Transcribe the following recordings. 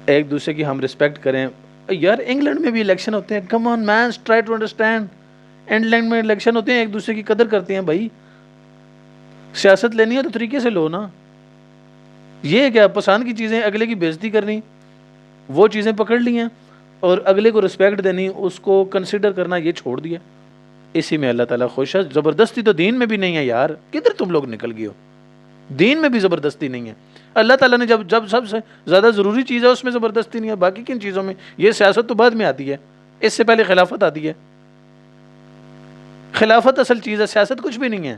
ایک دوسرے کی ہم رسپیکٹ کریں. یار انگلینڈ میں بھی الیکشن ہوتے ہیں, come on means try to understand. England میں الیکشن ہوتے ہیں, ایک دوسرے کی قدر کرتے ہیں بھائی. سیاست لینی ہے تو طریقے سے لو نا. یہ کیا پسند کی چیزیں, اگلے کی بےزتی کرنی, وہ چیزیں پکڑ لی ہیں, اور اگلے کو رسپیکٹ دینی, اس کو کنسیڈر کرنا, یہ چھوڑ دیا. اسی میں اللہ تعالیٰ خوش ہے. زبردستی تو دین میں بھی نہیں ہے یار, کدھر تم لوگ نکل گئے ہو. دین میں بھی زبردستی نہیں ہے. اللہ تعالیٰ نے جب سب سے زیادہ ضروری چیز ہے اس میں زبردستی نہیں ہے, باقی کن چیزوں میں. یہ سیاست تو بعد میں آتی ہے, اس سے پہلے خلافت آتی ہے. خلافت اصل چیز ہے, سیاست کچھ بھی نہیں ہے.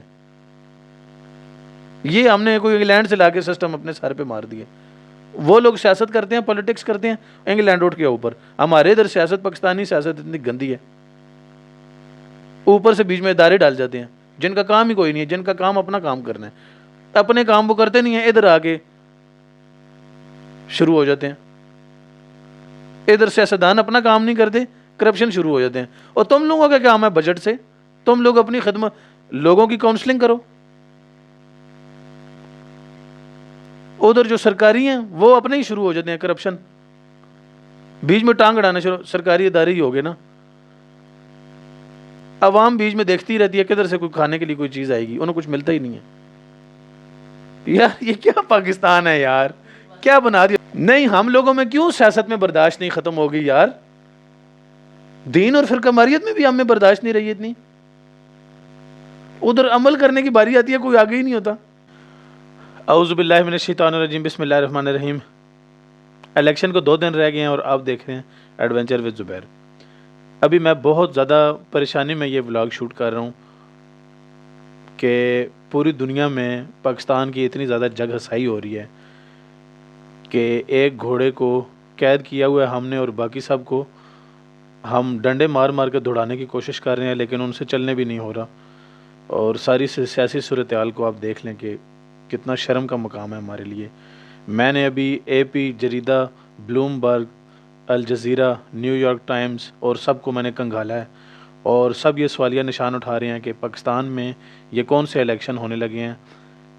یہ ہم نے کوئی انگلینڈ سے لا کے سسٹم اپنے سر پہ مار دیے. وہ لوگ سیاست کرتے ہیں, پولیٹکس کرتے ہیں انگلینڈ روڈ کے اوپر. ہمارے ادھر سیاست, پاکستانی سیاست اتنی گندی ہے, اوپر سے بیچ میں ادارے ڈال جاتے ہیں جن کا کام ہی کوئی نہیں ہے, جن کا کام اپنا کام کرنا ہے. اپنے کام وہ کرتے نہیں ہیں, ادھر آ کے شروع ہو جاتے ہیں. ادھر سیاستدان اپنا کام نہیں کرتے, کرپشن شروع ہو جاتے ہیں. اور تم لوگوں کا کام ہے بجٹ سے, تم لوگ اپنی خدمت, لوگوں کی کاؤنسلنگ کرو. ادھر جو سرکاری ہیں وہ اپنے ہی شروع ہو جاتے ہیں کرپشن, بیچ میں ٹانگ اڑانا شروع. سرکاری ادارے ہی ہو گئے نا, عوام بیچ میں دیکھتی رہتی ہے کدھر سے کوئی کھانے کے لیے کوئی چیز آئے گی, انہیں کچھ ملتا ہی نہیں ہے. یار یہ کیا پاکستان ہے یار, کیا بنا دیا. نہیں, ہم لوگوں میں کیوں سیاست میں برداشت نہیں ختم ہو گئی یار. دین اور فرقہ واریت میں بھی ہم میں برداشت نہیں رہی اتنی. ادھر عمل کرنے کی باری آتی ہے, کوئی آگے ہی نہیں ہوتا. اعوذ باللہ من الشیطان الرجیم, بسم اللہ الرحمن الرحیم. الیکشن کو 2 دن رہ گئے ہیں اور آپ دیکھ رہے ہیں ایڈونچر ود زبیر. ابھی میں بہت زیادہ پریشانی میں یہ ولاگ شوٹ کر رہا ہوں کہ پوری دنیا میں پاکستان کی اتنی زیادہ جگ ہسائی ہو رہی ہے کہ ایک گھوڑے کو قید کیا ہوا ہے ہم نے, اور باقی سب کو ہم ڈنڈے مار مار کے دوڑانے کی کوشش کر رہے ہیں, لیکن ان سے چلنے بھی نہیں ہو رہا. اور ساری سیاسی صورتحال کو آپ دیکھ لیں کہ کتنا شرم کا مقام ہے ہمارے لیے. میں نے ابھی اے پی جریدہ, بلوم برگ, الجزیرہ, نیو یارک ٹائمز اور سب کو میں نے کنگھالا ہے, اور سب یہ سوالیہ نشان اٹھا رہے ہیں کہ پاکستان میں یہ کون سے الیکشن ہونے لگے ہیں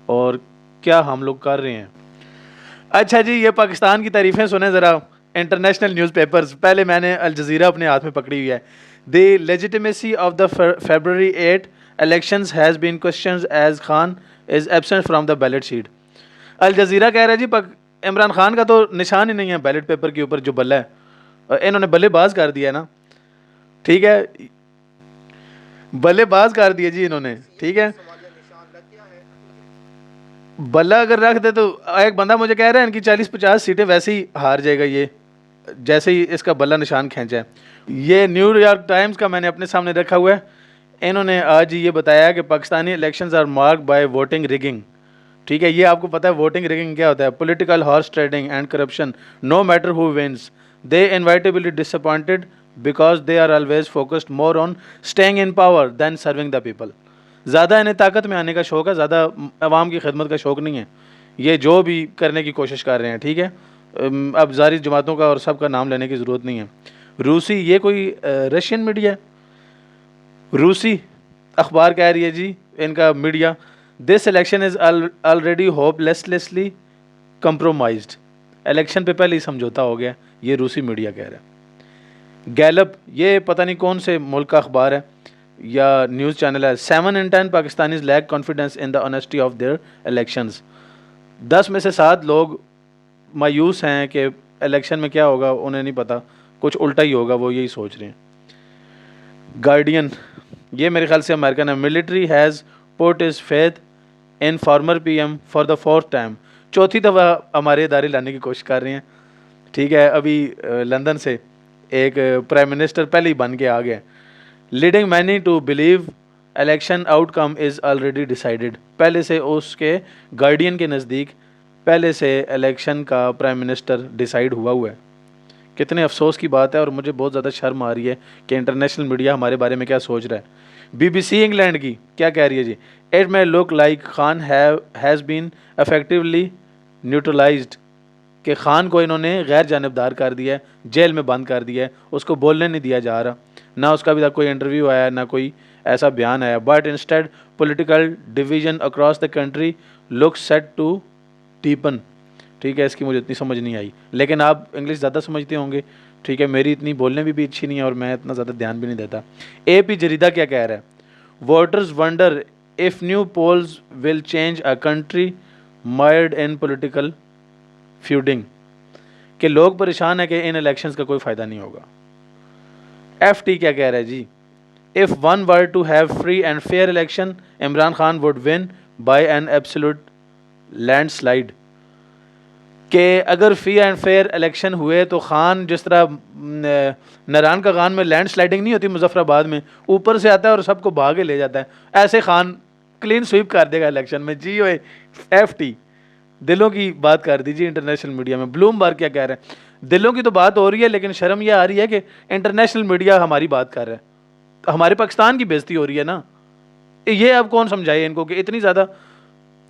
اور کیا ہم لوگ کر رہے ہیں. اچھا جی, یہ پاکستان کی تعریفیں سنیں ذرا. انٹرنیشنل نیوز پیپرز, پہلے میں نے الجزیرہ اپنے ہاتھ میں پکڑی ہوئی ہے. The legitimacy of the February 8 elections has been questioned as Khan is absent from the ballot sheet. Al Jazeera کہہ رہا ہے جی عمران خان کا تو نشان ہی نہیں ہے بیلٹ پیپر کے اوپر جو بلہ ہے. انہوں نے بلے باز کر دیا ہے نا, ٹھیک ہے, بلے باز کر دیا جی انہوں نے, ٹھیک ہے. بلہ اگر رکھ دے تو ایک بندہ مجھے کہہ رہا ہے ان کی 40-50 سیٹیں ویسے ہی ہار جائے گا یہ, جیسے ہی اس کا بلہ نشان کھینچا ہے. یہ نیو یارک ٹائمز کا میں نے اپنے سامنے رکھا ہوا ہے. انہوں نے آج یہ بتایا کہ Pakistani elections are marked by voting rigging. ٹھیک ہے, یہ آپ کو پتہ ہے ووٹنگ ریگنگ کیا ہوتا ہے. Political horse trading and corruption, no matter who wins, they inevitably disappointed because they are always focused more on staying in power than serving the people. زیادہ انہیں طاقت میں آنے کا شوق ہے, زیادہ عوام کی خدمت کا شوق نہیں ہے. یہ جو بھی کرنے کی کوشش کر رہے ہیں, ٹھیک ہے. اب ظاہری جماعتوں کا اور سب کا نام لینے کی ضرورت نہیں ہے. روسی, یہ کوئی رشین میڈیا ہے, روسی اخبار کہہ رہی ہے جی ان کا media, this election is already hopelessly compromised. Election پہ پہلے ہی سمجھوتا ہو گیا, یہ روسی میڈیا کہہ رہا ہے. گیلپ, یہ پتہ نہیں کون سے ملک کا اخبار ہے یا نیوز چینل ہے. 7 in 10 Pakistanis lack confidence in the honesty of their elections. 10 میں سے 7 لوگ مایوس ہیں کہ الیکشن میں کیا ہوگا انہیں نہیں پتہ, کچھ الٹا ہی ہوگا, وہ یہی سوچ رہے ہیں. گارڈین, یہ میرے خیال سے امریکن ہے. Military has put its faith in former P M for the 4th time. 4تھی دفعہ ہمارے ادارے لانے کی کوشش کر رہے ہیں, ٹھیک ہے. ابھی لندن سے ایک پرائم منسٹر پہلے ہی بن کے آ گئے. Leading many to believe election outcome is already decided. پہلے سے اس کے گارڈین کے نزدیک پہلے سے الیکشن کا پرائم منسٹر ڈیسائیڈ ہوا ہے. کتنے افسوس کی بات ہے, اور مجھے بہت زیادہ شرم آ رہی ہے کہ انٹرنیشنل میڈیا ہمارے بارے میں کیا سوچ رہا ہے. بی بی سی انگلینڈ کی کیا کہہ رہی ہے جی, it may look like Khan has been effectively neutralized. کہ خان کو انہوں نے غیر جانبدار کر دیا ہے, جیل میں بند کر دیا ہے, اس کو بولنے نہیں دیا جا رہا, نہ اس کا بھی کوئی انٹرویو آیا, نہ کوئی ایسا بیان آیا. But instead political division across the country look set to deepen. ٹھیک ہے, اس کی مجھے اتنی سمجھ نہیں آئی, لیکن آپ انگلش زیادہ سمجھتے ہوں گے, ٹھیک ہے, میری اتنی بولنے بھی اچھی نہیں ہے اور میں اتنا زیادہ دھیان بھی نہیں دیتا. اے پی جریدہ کیا کہہ رہا ہے, voters wonder if new polls will change a country mired in political feuding, کہ لوگ پریشان ہیں کہ ان الیکشنز کا کوئی فائدہ نہیں ہوگا. ایف ٹی کیا کہہ رہا ہے جی, if one were to have free and fair election, Imran Khan would win by an absolute landslide. کہ اگر فری اینڈ فیئر الیکشن ہوئے تو خان جس طرح نران کا خان میں لینڈ سلائڈنگ نہیں ہوتی مظفر آباد میں, اوپر سے آتا ہے اور سب کو بھاگے لے جاتا ہے, ایسے خان کلین سویپ کر دے گا الیکشن میں. جی اوے ایف ٹی, دلوں کی بات کر دیجیے انٹرنیشنل میڈیا میں. بلوم بارگ کیا کہہ رہے ہیں, دلوں کی تو بات ہو رہی ہے لیکن شرم یہ آ رہی ہے کہ انٹرنیشنل میڈیا ہماری بات کر رہا ہے, ہمارے پاکستان کی بےزتی ہو رہی ہے نا. یہ اب کون سمجھائے ان کو کہ اتنی زیادہ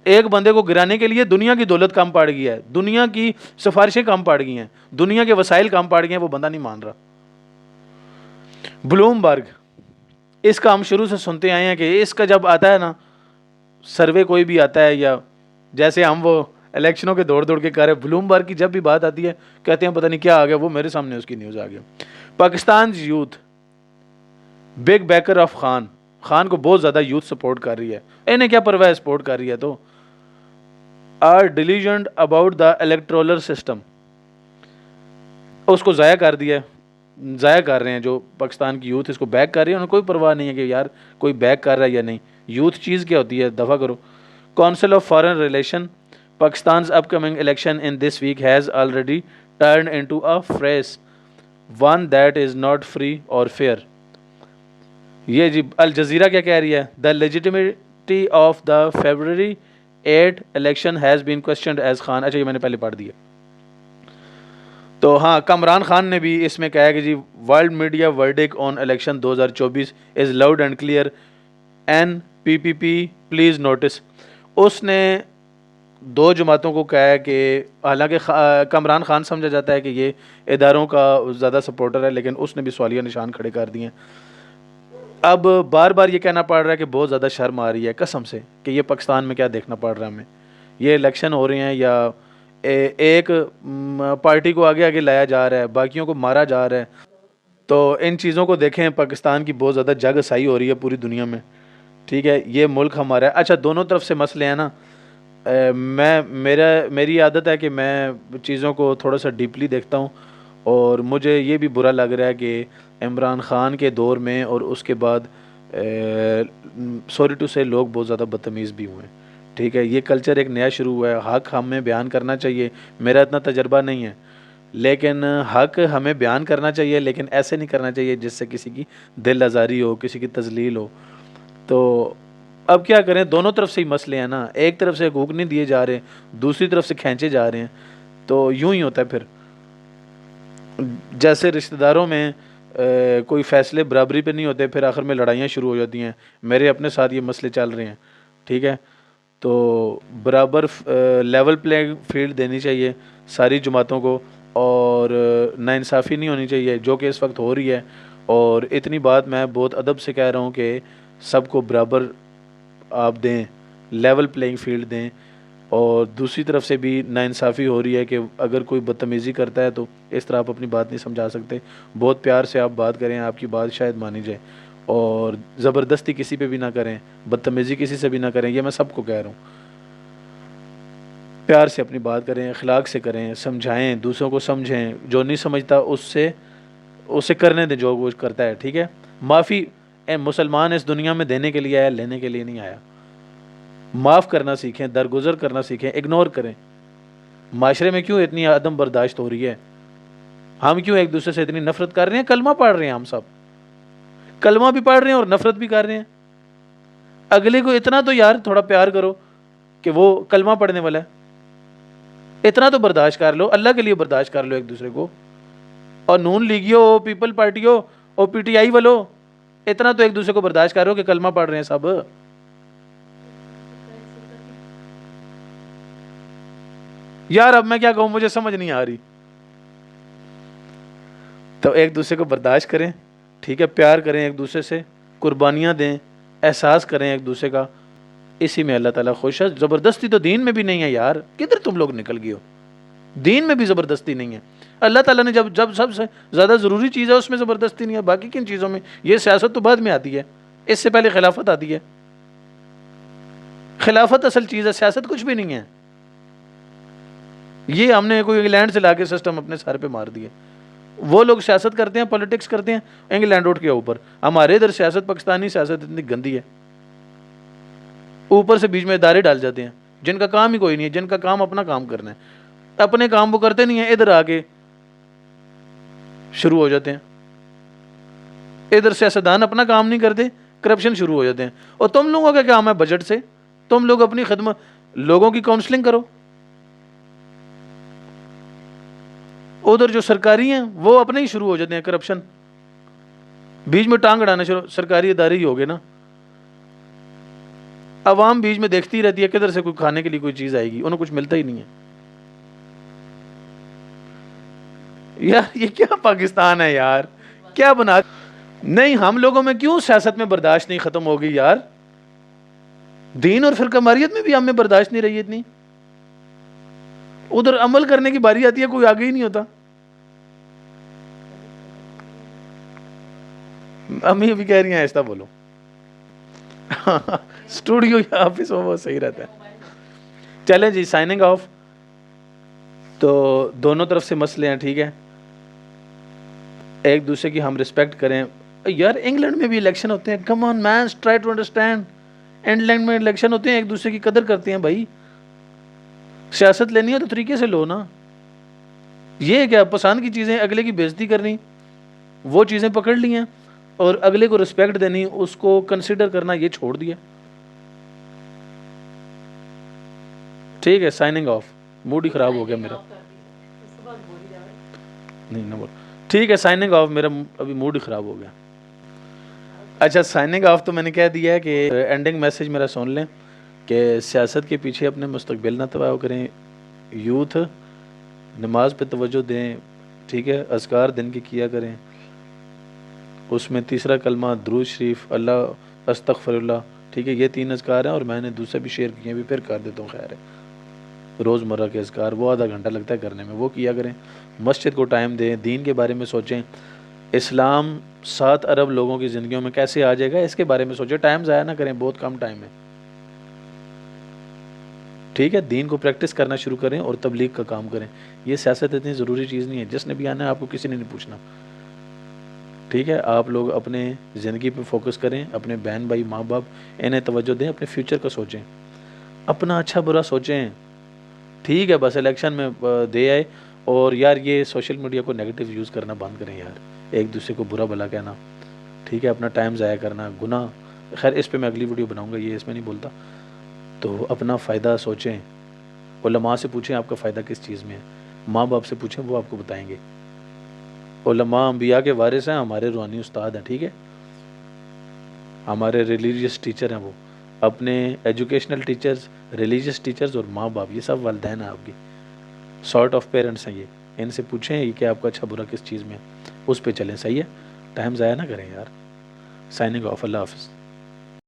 ایک بندے کو گرانے کے لیے دنیا کی دولت کم پڑ گئی ہے, دنیا کی سفارشیں کم پڑ گئی ہیں, دنیا کے وسائل کم پڑ گئے ہیں, وہ بندہ نہیں مان رہا. بلوم برگ, اس کا ہم شروع سے سنتے آئے ہیں کہ اس کا جب آتا ہے نا سروے, کوئی بھی آتا ہے یا جیسے ہم وہ الیکشنوں کے دوڑ دوڑ کے کر رہے, بلوم برگ کی جب بھی بات آتی ہے کہتے ہیں پتہ نہیں کیا آ گیا, وہ میرے سامنے اس کی نیوز آ گیا. Pakistan youth big baker of Khan, Khan کو بہت زیادہ یوتھ سپورٹ کر رہی ہے. انہیں کیا پرواہ ہے سپورٹ کر رہی ہے تو. آر ڈیلیجنڈ اباؤٹ دا الیکٹرولر سسٹم, اس کو ضائع کر دیا, ضائع کر رہے ہیں جو پاکستان کی یوتھ اس کو بیک کر رہی ہے, انہیں کوئی پرواہ نہیں ہے کہ یار کوئی بیک کر رہا ہے یا نہیں. یوتھ چیز کیا ہوتی ہے, دفع کرو. Council of foreign relation, Pakistan's upcoming election in this week has already turned into a phrase, one that is not free or fair. یہ جی الجزیرہ کیا کہہ رہی ہے, the legitimacy of the February 8 election has been questioned as Khan. اچھا یہ میں نے پہلے پڑھ دیا. تو ہاں کامران خان نے بھی اس میں کہا ہے کہ جی world media verdict on election 2024 is loud and clear, N P P P please notice. اس نے دو جماعتوں کو کہا ہے کہ حالانکہ کامران خان سمجھا جاتا ہے کہ یہ اداروں کا زیادہ سپورٹر ہے, لیکن اس نے بھی سوالیہ نشان کھڑے کر دیے ہیں. اب بار بار یہ کہنا پڑ رہا ہے کہ بہت زیادہ شرم آ رہی ہے قسم سے کہ یہ پاکستان میں کیا دیکھنا پڑ رہا ہے ہمیں. یہ الیکشن ہو رہے ہیں یا ایک پارٹی کو آگے آگے لایا جا رہا ہے, باقیوں کو مارا جا رہا ہے. تو ان چیزوں کو دیکھیں, پاکستان کی بہت زیادہ جگ سائی ہو رہی ہے پوری دنیا میں, ٹھیک ہے, یہ ملک ہمارا ہے. اچھا دونوں طرف سے مسئلے ہیں نا, میری عادت ہے کہ میں چیزوں کو تھوڑا سا ڈیپلی دیکھتا ہوں, اور مجھے یہ بھی برا لگ رہا ہے کہ عمران خان کے دور میں اور اس کے بعد سوری ٹو سے لوگ بہت زیادہ بدتمیز بھی ہوئے ہیں, ٹھیک ہے. یہ کلچر ایک نیا شروع ہوا ہے, حق ہمیں بیان کرنا چاہیے, میرا اتنا تجربہ نہیں ہے لیکن حق ہمیں بیان کرنا چاہیے, لیکن ایسے نہیں کرنا چاہیے جس سے کسی کی دل آزاری ہو, کسی کی تذلیل ہو. تو اب کیا کریں, دونوں طرف سے ہی مسئلے ہیں نا, ایک طرف سے حقوق نہیں دیے جا رہے, دوسری طرف سے کھینچے جا رہے ہیں. تو یوں ہی ہوتا ہے پھر, جیسے رشتہ داروں میں کوئی فیصلے برابری پہ نہیں ہوتے, پھر آخر میں لڑائیاں شروع ہو جاتی ہیں. میرے اپنے ساتھ یہ مسئلے چل رہے ہیں, ٹھیک ہے. تو برابر لیول پلے فیلڈ دینی چاہیے ساری جماعتوں کو, اور ناانصافی نہیں ہونی چاہیے جو کہ اس وقت ہو رہی ہے. اور اتنی بات میں بہت ادب سے کہہ رہا ہوں کہ سب کو برابر آپ دیں, لیول پلینگ فیلڈ دیں. اور دوسری طرف سے بھی ناانصافی ہو رہی ہے کہ اگر کوئی بدتمیزی کرتا ہے تو اس طرح آپ اپنی بات نہیں سمجھا سکتے. بہت پیار سے آپ بات کریں, آپ کی بات شاید مانی جائے, اور زبردستی کسی پہ بھی نہ کریں, بدتمیزی کسی سے بھی نہ کریں. یہ میں سب کو کہہ رہا ہوں, پیار سے اپنی بات کریں, اخلاق سے کریں, سمجھائیں, دوسروں کو سمجھیں. جو نہیں سمجھتا اسے کرنے دیں جو وہ کرتا ہے, ٹھیک ہے. معافی مسلمان اس دنیا میں دینے کے لیے آیا, لینے کے لیے نہیں آیا. معاف کرنا سیکھیں, درگزر کرنا سیکھیں, اگنور کریں. معاشرے میں کیوں اتنی عدم برداشت ہو رہی ہے, ہم کیوں ایک دوسرے سے اتنی نفرت کر رہے ہیں. کلمہ پڑھ رہے ہیں, ہم سب کلمہ بھی پڑھ رہے ہیں اور نفرت بھی کر رہے ہیں. اگلے کو اتنا تو یار تھوڑا پیار کرو کہ وہ کلمہ پڑھنے والا ہے, اتنا تو برداشت کر لو, اللہ کے لیے برداشت کر لو ایک دوسرے کو. اور نون لیگیو ہو, پیپل پارٹی ہو, اور پی ٹی آئی والو, اتنا تو ایک دوسرے کو برداشت کرو کہ کلمہ پڑھ رہے ہیں سب. یار اب میں کیا کہوں, مجھے سمجھ نہیں آ رہی. تو ایک دوسرے کو برداشت کریں, ٹھیک ہے, پیار کریں ایک دوسرے سے, قربانیاں دیں, احساس کریں ایک دوسرے کا. اسی میں اللہ تعالیٰ خوش ہے. زبردستی تو دین میں بھی نہیں ہے یار, کدھر تم لوگ نکل گئے ہو. دین میں بھی زبردستی نہیں ہے. اللہ تعالیٰ نے جب سب سے زیادہ ضروری چیز ہے اس میں زبردستی نہیں ہے. باقی کن چیزوں میں؟ یہ سیاست تو بعد میں آتی ہے, اس سے پہلے خلافت آتی ہے. خلافت اصل چیز ہے, سیاست کچھ بھی نہیں ہے. یہ ہم نے کوئی انگلینڈ سے لا کے سسٹم اپنے سر پہ مار دیے. وہ لوگ سیاست کرتے ہیں, پولیٹکس کرتے ہیں انگلینڈ اٹھ کے اوپر. ہمارے ادھر سیاست, پاکستانی سیاست اتنی گندی ہے, اوپر سے بیچ میں ادارے ڈال جاتے ہیں جن کا کام ہی کوئی نہیں ہے, جن کا کام اپنا کام کرنا ہے. اپنے کام وہ کرتے نہیں ہیں, ادھر آ کے شروع ہو جاتے ہیں. ادھر سیاستدان اپنا کام نہیں کرتے, کرپشن شروع ہو جاتے ہیں. اور تم لوگوں کا کام ہے بجٹ سے, تم لوگ اپنی خدمت, لوگوں کی کاؤنسلنگ کرو. ادھر جو سرکاری ہیں وہ اپنے ہی شروع ہو جاتے ہیں کرپشن, بیچ میں ٹانگ اڑانا شروع. سرکاری ادارے ہی ہو گئے نا, عوام بیچ میں دیکھتی رہتی ہے کدھر سے کوئی کھانے کے لیے کوئی چیز آئے گی, انہیں کچھ ملتا ہی نہیں ہے. یار یہ کیا پاکستان ہے یار, کیا بنا. نہیں, ہم لوگوں میں کیوں سیاست میں برداشت نہیں ختم ہو گئی یار؟ دین اور فرقہ واریت میں بھی ہم میں برداشت نہیں رہی اتنی. ادھر عمل کرنے کی باری آتی ہے, کوئی آگے ہی نہیں ہوتا. امی ابھی کہہ رہی ہیں ایسا بولو. اسٹوڈیو یا آفس ہو وہ صحیح رہتا ہے. چلیں جی, سائننگ آف. تو دونوں طرف سے مسئلے ہیں, ٹھیک ہے, ایک دوسرے کی ہم رسپیکٹ کریں. یار انگلینڈ میں بھی الیکشن ہوتے ہیں, come on main, try to understand. England میں الیکشن ہوتے ہیں, ایک دوسرے کی قدر کرتے ہیں بھائی. سیاست لینی ہے تو طریقے سے لو نا. یہ کیا پسند کی چیزیں, اگلے کی بےزتی کرنی, وہ چیزیں پکڑ لی ہیں, اور اگلے کو رسپیکٹ دینی, اس کو کنسیڈر کرنا, یہ چھوڑ دیا. ٹھیک ہے, سائننگ آف. موڈ ہی خراب ہو گیا میرا. نہیں نہ بول. ٹھیک ہے, سائننگ آف. میرا ابھی موڈ ہی خراب ہو گیا. اچھا, سائننگ آف تو میں نے کہہ دیا ہے کہ اینڈنگ میسج میرا سن لیں کہ سیاست کے پیچھے اپنے مستقبل نہ تباہ کریں. یوتھ نماز پہ توجہ دیں, ٹھیک ہے, اذکار دن کے کیا کریں. اس میں تیسرا کلمہ درود شریف, اللہ استغفر اللہ, ٹھیک ہے, یہ 3 اذکار ہیں. اور میں نے دوسرے بھی شیئر کیے, بھی پھر کر دیتا ہوں. خیر ہے, روزمرہ کے اذکار, وہ آدھا گھنٹہ لگتا ہے کرنے میں, وہ کیا کریں. مسجد کو ٹائم دیں, دین کے بارے میں سوچیں. اسلام 7 ارب لوگوں کی زندگیوں میں کیسے آ جائے گا, اس کے بارے میں سوچیں. ٹائم ضائع نہ کریں, بہت کم ٹائم ہے. ٹھیک ہے, دین کو پریکٹس کرنا شروع کریں اور تبلیغ کا کام کریں. یہ سیاست اتنی ضروری چیز نہیں ہے, جس نے بھی آنا ہے آپ کو کسی نے نہیں پوچھنا. ٹھیک ہے, آپ لوگ اپنے زندگی پہ فوکس کریں, اپنے بہن بھائی ماں باپ انہیں توجہ دیں, اپنے فیوچر کا سوچیں, اپنا اچھا برا سوچیں. ٹھیک ہے, بس الیکشن میں دے آئے. اور یار یہ سوشل میڈیا کو نیگیٹو یوز کرنا بند کریں یار, ایک دوسرے کو برا بھلا کہنا, ٹھیک ہے, اپنا ٹائم ضائع کرنا گناہ. خیر اس پہ میں اگلی ویڈیو بناؤں گا, یہ اس میں نہیں بولتا. تو اپنا فائدہ سوچیں, علماء سے پوچھیں آپ کا فائدہ کس چیز میں ہے, ماں باپ سے پوچھیں, وہ آپ کو بتائیں گے. علماء انبیاء کے وارث ہیں, ہمارے روحانی استاد ہیں. ٹھیک ہے, ہمارے ریلیجیس ٹیچر ہیں. وہ اپنے ایجوکیشنل ٹیچرز, ریلیجیس ٹیچرز اور ماں باپ, یہ سب والدین ہیں آپ کی, سارٹ آف پیرنٹس ہیں یہ. ان سے پوچھیں کہ آپ کا اچھا برا کس چیز میں ہے, اس پہ چلیں. صحیح ہے, ٹائم ضائع نہ کریں یار. Signing off. اللہ حافظ.